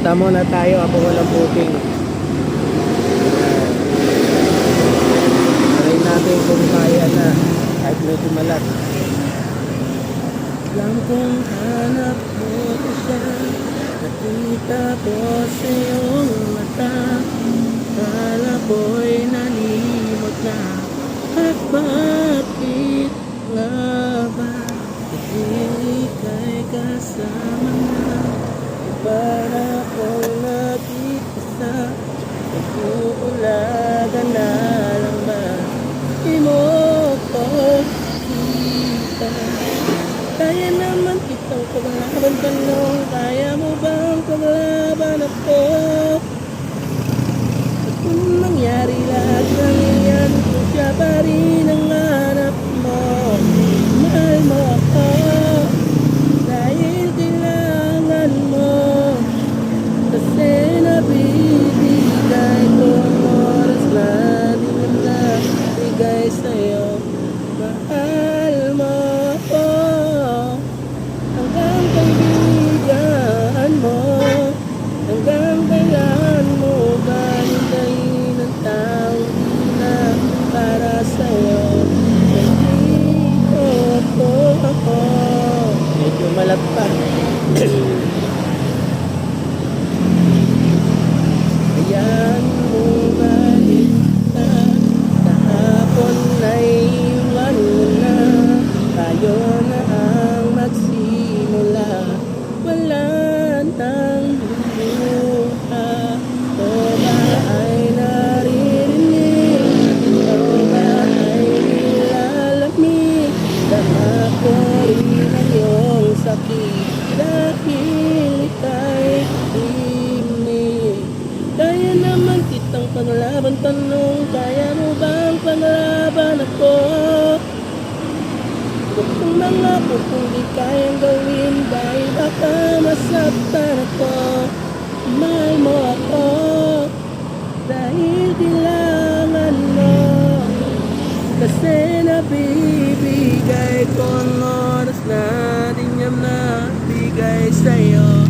Punta muna tayo habang walang booking. Try natin kung kaya na kahit medyo malat. Alam kong hanap mo ko siya, nakita ko sa iyong mata. Kala ko'y nalimot na, at bakit nga ba hindi ka'y kasama na? Para akong nag-iisa, nag-uulagan na lang ba? Di mo ko kita. Kaya naman kitang paglaban tanong, kaya mo bang paglaban ako? At kung mangyari lahat ng iyan, kung siya pa rin ang hanap mo, mahal mo ako dahil kailangan mo. Kasi nabibigay ko ang oras na di mo nabigay sa'yo. Mahal mo ako hanggang kaibigan mo, hanggang kailan mo ba hintayin ang taong di na para sa'yo. Nandito ako. Medyo malagpak. Ayan mo balik na, kahapon ay iwan mo na. Tayo na ang magsimula, wala nang lumuha. O ba ay naririnig, o ba ay nilalamig? Dama ko rin ang iyong sakit dahil ika'y himig. Kaya naman kitang paglaban tanong, kaya mo bang paglaban ako? Huwag kang mangako kung di kayang gawin, dahil baka masaktan ako. Mahal mo ako dahil kailangan mo. Kasi nabibigay ko ang oras na di niya nabigay sa'yo.